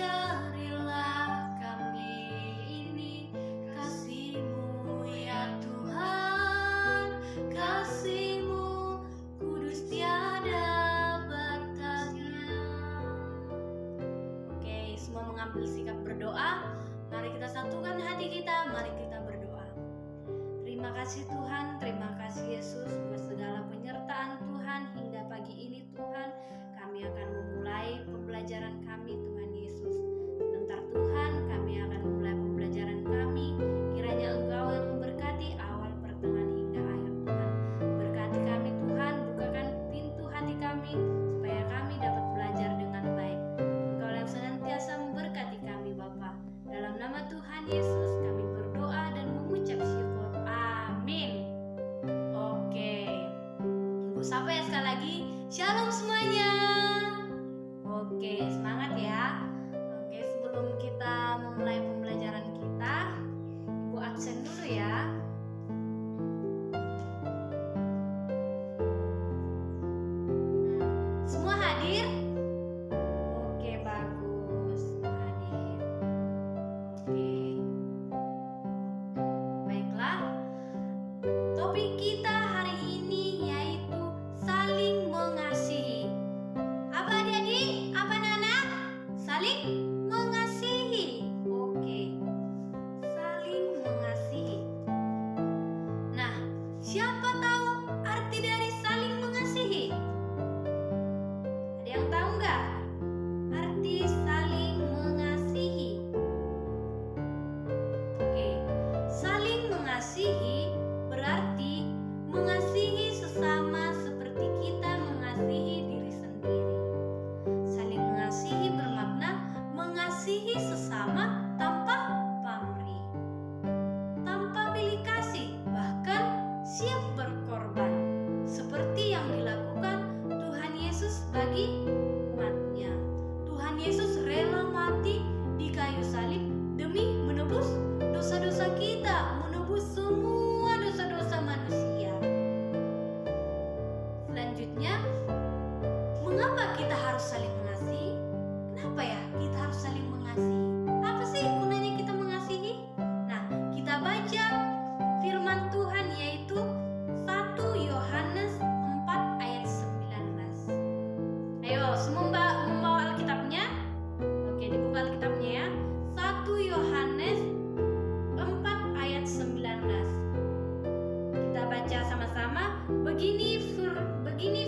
Ajarilah kami ini kasih-Mu ya Tuhan, kasih-Mu kudus tiada batasnya. Oke, semua mengambil sikap berdoa. Mari kita satukan hati kita, mari kita berdoa. Terima kasih Tuhan, terima kasih Yesus buat segala penyertaan Tuhan hingga pagi ini Tuhan. Kami akan memulai pembelajaran kami Tuhan Yesus. Sebentar Tuhan, kami akan memulai pembelajaran kami. Kiranya Engkau yang memberkati awal, pertengahan hingga akhir Tuhan. Berkati kami Tuhan, bukakan pintu hati kami supaya kami dapat belajar dengan baik. Engkau yang senantiasa memberkati kami Bapa. Dalam nama Tuhan Yesus kami berdoa dan mengucap syukur. Amin. Oke, Ibu sapa ya sekali lagi. Shalom semuanya. Oke, semangat ya. Oke, sebelum kita memulai pembelajaran kita, Ibu absen dulu ya. Semua hadir? Oke, bagus. Semua hadir. Oke. Baiklah. Topik kita hari ini yaitu saling mengasihi. Apa adik-adik? Apa anak-anak? Saling mengasihi. Oke. Saling mengasihi. Nah, siapa tahu arti dari saling mengasihi? Ada yang tahu nggak? Arti saling mengasihi. Oke. Saling mengasihi berarti mengasihi sesama seperti kita mengasihi diri sendiri. Saling mengasihi bermakna mengasihi sesama tanpa pamrih, tanpa pilih kasih, bahkan siap berkorban, seperti yang dilakukan Tuhan Yesus bagi umatnya. Tuhan Yesus rela mati di kayu salib demi menebus dosa-dosa kita, menebus semua dosa-dosa manusia. Selanjutnya, mengapa kita harus saling mengasihi? Kenapa ya kita harus saling mengasihi? Apa sih gunanya kita mengasihi? Nah, kita baca firman Tuhan yaitu 1 Yohanes 4 ayat 19. Ayo, semua membawa Alkitabnya? Oke, dibuka Alkitabnya ya. 1 Yohanes 4 ayat 19. Kita baca sama-sama. Begini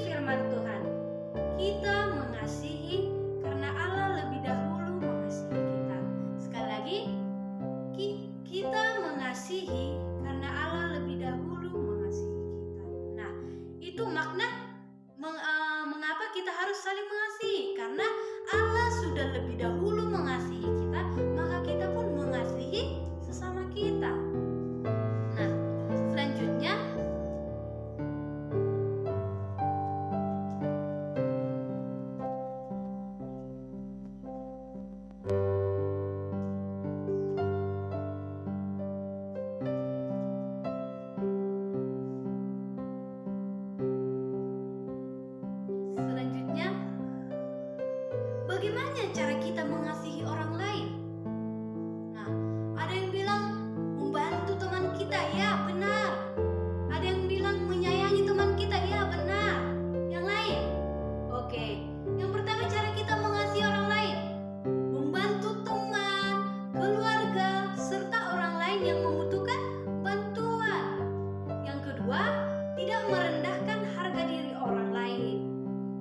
firman Tuhan. Kita mengasihi karena Allah lebih dahulu mengasihi kita. Sekali lagi, kita mengasihi karena Allah lebih dahulu mengasihi kita. Nah, itu makna mengapa kita harus saling mengasihi. Karena Allah sudah lebih dahulu mengasihi kita, maka kita pun mengasihi sesama kita. Nah, selanjutnya bagaimana cara kita mengasihi orang lain? Nah, ada yang bilang membantu teman kita, ya benar. Ada yang bilang menyayangi teman kita, ya benar. Yang lain? Oke, yang pertama cara kita mengasihi orang lain, membantu teman, keluarga, serta orang lain yang membutuhkan bantuan. Yang kedua, tidak merendahkan harga diri orang lain.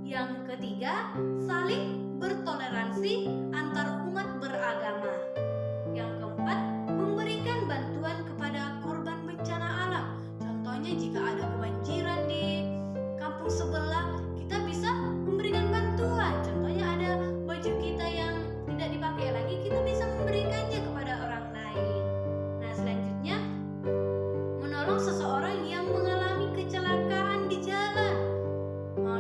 Yang ketiga, saling bertoleransi antar umat beragama. Yang keempat, memberikan bantuan kepada korban bencana alam. Contohnya jika ada kebanjiran di kampung sebelah, kita bisa memberikan bantuan. Contohnya ada baju kita yang tidak dipakai lagi, kita bisa memberikannya kepada orang lain. Nah, selanjutnya, menolong seseorang yang mengalami kecelakaan di jalan.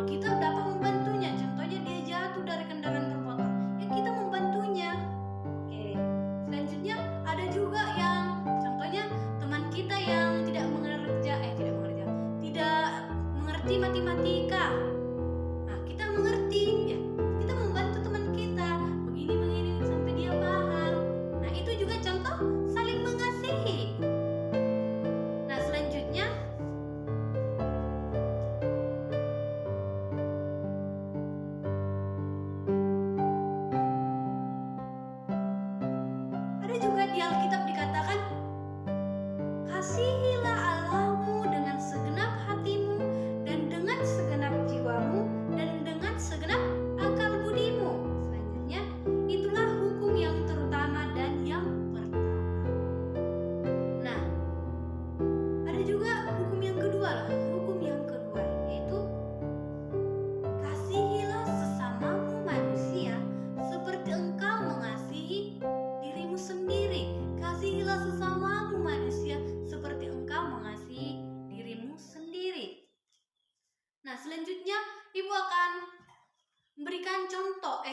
Kita dapat membantunya. Contohnya dia jatuh dari kendaraan bermotor, ya kita membantunya. Oke. Selanjutnya ada juga yang contohnya teman kita yang tidak mengerti matematika. Nah, kita mengerti ya. Kita membantu teman kita begini sampai Ada juga di Alkitab dikatakan, kasihilah Allahmu dengan segenap hatimu dan dengan segenap jiwamu dan dengan segenap akal budimu. Selanjutnya, itulah hukum yang terutama dan yang pertama. Nah, ada juga hukum yang kedua lah. Hukum yang kedua yaitu kasihilah sesamamu manusia seperti engkau mengasihi dirimu sendiri. Kasihilah sesamamu manusia seperti engkau mengasihi dirimu sendiri. Nah, selanjutnya Ibu akan memberikan contoh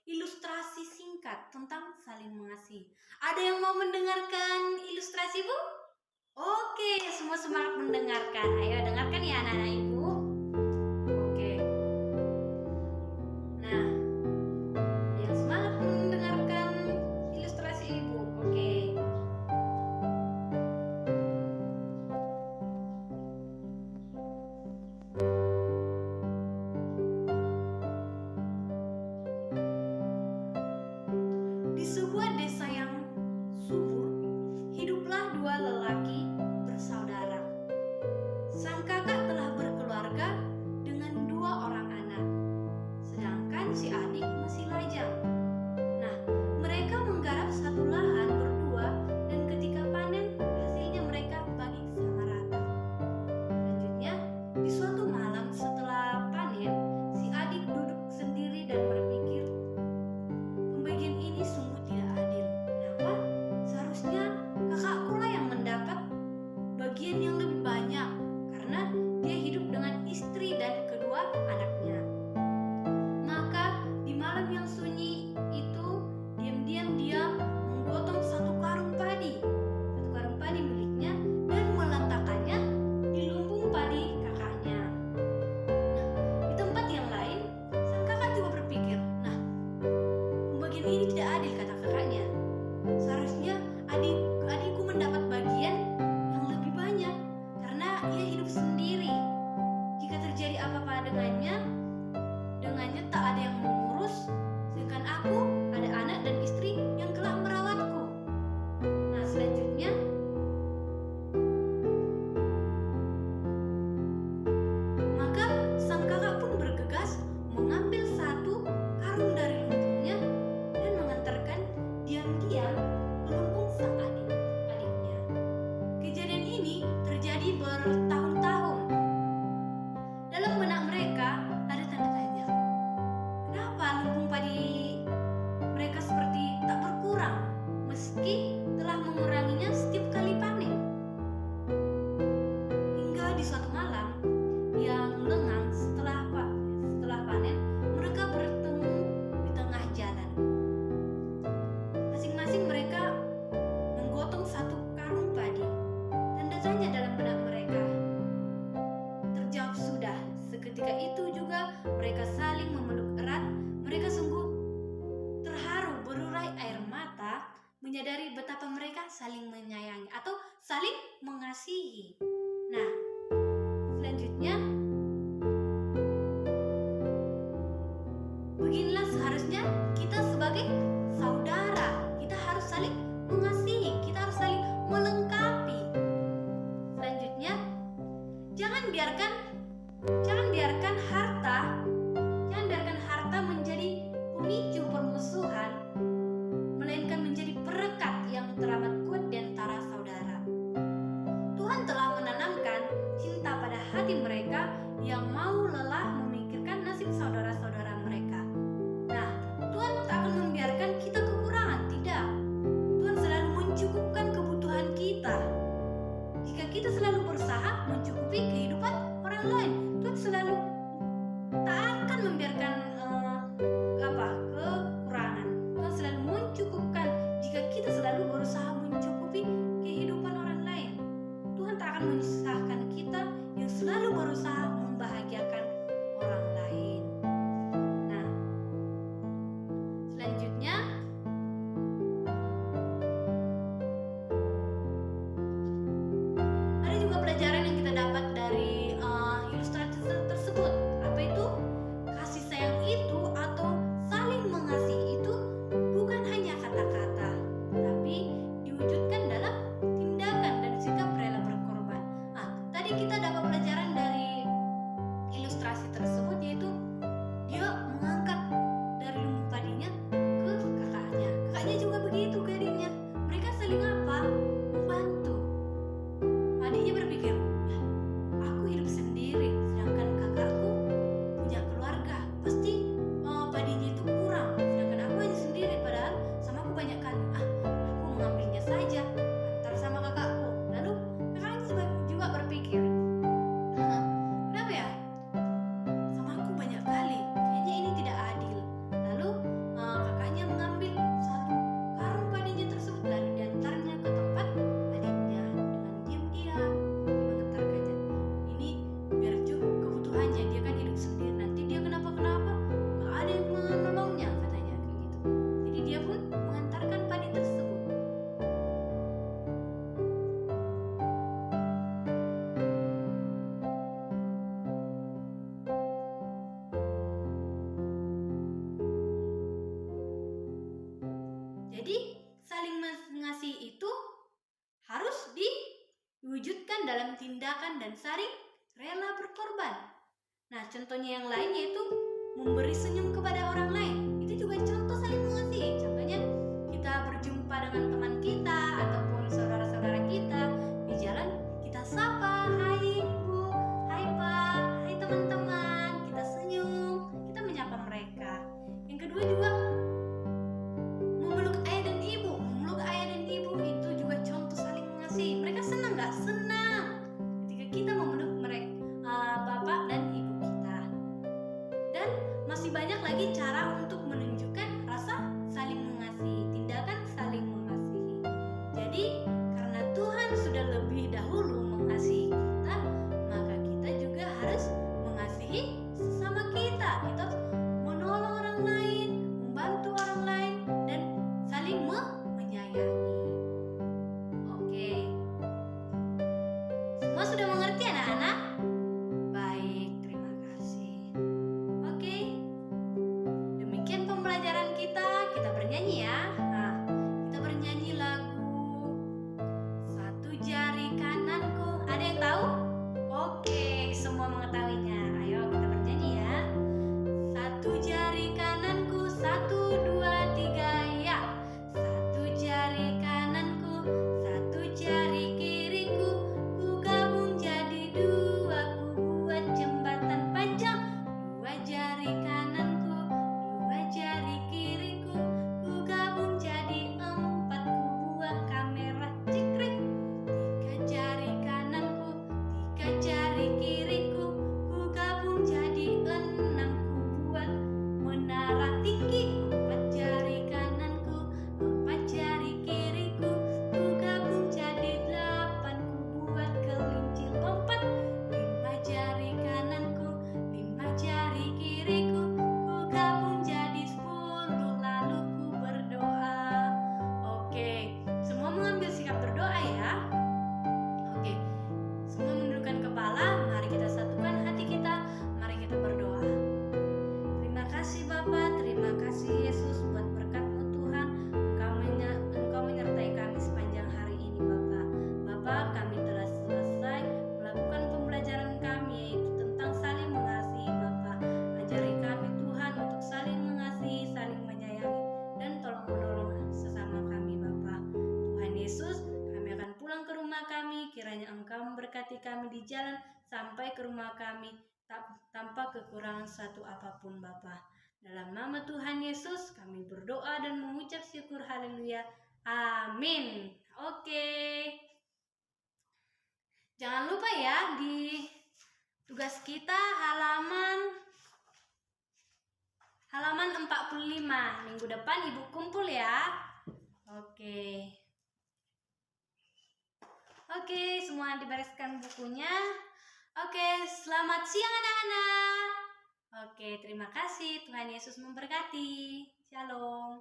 ilustrasi singkat tentang saling mengasihi. Ada yang mau mendengarkan ilustrasi, Bu? Oke, semua semangat mendengarkan. Ayo dengarkan ya anak-anak Ibu. Oke. Nah, yang semangat mendengarkan ilustrasi Ibu. Oke. Di sebuah desa yang subur, hiduplah dua lelaki bersaudara. Sang kakak telah berkeluarga dengan 2 orang anak, sedangkan si adik masih lajang. Nah, mereka menggarap satu lahan berdua dan ketika panen, hasilnya mereka bagi sama rata. Selanjutnya, di suatu malam setelah panen, si adik duduk sendiri dan berpikir, pembagian ini sungguh tidak adil. Kenapa? Seharusnya kakakku lah yang mendapat bagian yang lebih banyak karena dia hidup dengan istri dan kedua anaknya. Maka di malam yang sunyi itu, diam-diam dia menggotong satu karung padi miliknya dan meletakkannya di lumbung padi kakaknya. Nah, di tempat yang lain, sang kakak juga berpikir, nah, pembagian ini tidak adil, kata kakaknya. Seharusnya adikku mendapat bagian yang lebih banyak karena ia hidup sendiri. Jika terjadi apa-apa dengannya tak ada yang mengurus, sedangkan aku ada anak dan istri yang telah merawatku. Nah, selanjutnya maka sang kakak pun bergegas mengambil satu karung dari lumbungnya dan mengantarkan diam-diam ke lumbung sang adiknya. Kejadian ini terjadi bertahun-tahun. Dalam benak mereka ada tanda tanya. Kenapa lumbung padi mereka seperti tak berkurang meski telah menguranginya setiap kali panen? Hingga di suatu malam yang lengang setelah panen, mereka bertemu di tengah jalan. Masing-masing mereka menggotong satu karung padi. Tanda tanya dalam benak mereka terjawab sudah. Seketika itu juga mereka saling memeluk erat. Mereka sungguh terharu, berurai air mata, menyadari betapa mereka saling menyayangi atau saling mengasihi. Nah, selanjutnya, beginilah seharusnya kita sebagai saudara. Kita harus saling mengasihi, kita harus saling melengkapi. Selanjutnya, jangan biarkan harta menjadi pemicu permusuhan, melainkan menjadi perekat yang teramat kuat di antara saudara. Tuhan telah menanamkan Jadi saling mengasihi itu harus diwujudkan dalam tindakan dan saling rela berkorban. Nah, contohnya yang lain yaitu memberi senyum kepada orang lain. Itu juga contoh saling mengasihi. Contohnya kita berjumpa dengan teman kita ataupun saudara-saudara kita di jalan, kita sapa, "Hai Ibu, hai Pak, hai teman-teman." Kita senyum, kita menyapa mereka. Yang kedua juga memeluk ayah dan ibu. Memeluk ayah dan ibu itu juga contoh saling mengasihi. Mereka senang nggak? Senang ketika kita memeluk mereka, bapak dan ibu kita. Dan masih banyak lagi cara untuk menunjukkan rasa saling mengasihi, tindakan saling mengasihi. Jadi karena Tuhan sudah lebih dahulu mengasihi kita, maka kita juga harus mengasihi sesama kita. Kita harus menolong orang lain, membantu orang lain, dan saling menyayangi. Oke. Semua sudah mengerti anak-anak? Baik, terima kasih. Oke. Demikian pembelajaran kita. Kita bernyanyi ya. Nah, kita bernyanyi lagu Satu Jari Kananku. Ada yang tahu? Oke, semua mengetahuinya. Ayo kita bernyanyi ya. Satu jari kananku, 1, 2, 3, ya. Satu jari kananku, 1 jari kiriku, ku gabung jadi 2, ku buat jembatan panjang. 2 jari kananku, 2 jari kiriku, ku gabung jadi 4, ku buat kamera cikrik. 3 jari kananku, 3 jari kiriku, ku gabung jadi 6, ku buat menara tinggi. 4 jari kananku, 4 jari kiriku, ku gabung jadi 8, ku buat kelinci lompat. 5 jari kananku, 5 jari kiriku, ku gabung jadi 10, lalu ku berdoa. Oke, semua mengambil sikap berdoa ya. Oke, semua menundukkan kepala. Mari kita satukan hati kita. Mari kita berdoa. Terima kasih Bapa, terima kasih Yesus buat berkat-Mu Tuhan. Engkau menyertai kami sepanjang hari ini Bapa. Bapa, kami telah selesai melakukan pembelajaran kami yaitu tentang saling mengasihi Bapa. Ajari kami Tuhan untuk saling mengasihi, saling menyayangi, dan tolong menolong sesama kami Bapa. Tuhan Yesus, kami akan pulang ke rumah kami. Kiranya Engkau memberkati kami di jalan sampai ke rumah kami tanpa kekurangan satu apapun Bapa. Dalam nama Tuhan Yesus kami berdoa dan mengucap syukur, haleluya, amin. Oke, jangan lupa ya di tugas kita halaman 45. Minggu depan Ibu kumpul ya. Oke, semua dibereskan bukunya. Oke, selamat siang anak-anak. Oke, terima kasih. Tuhan Yesus memberkati. Shalom.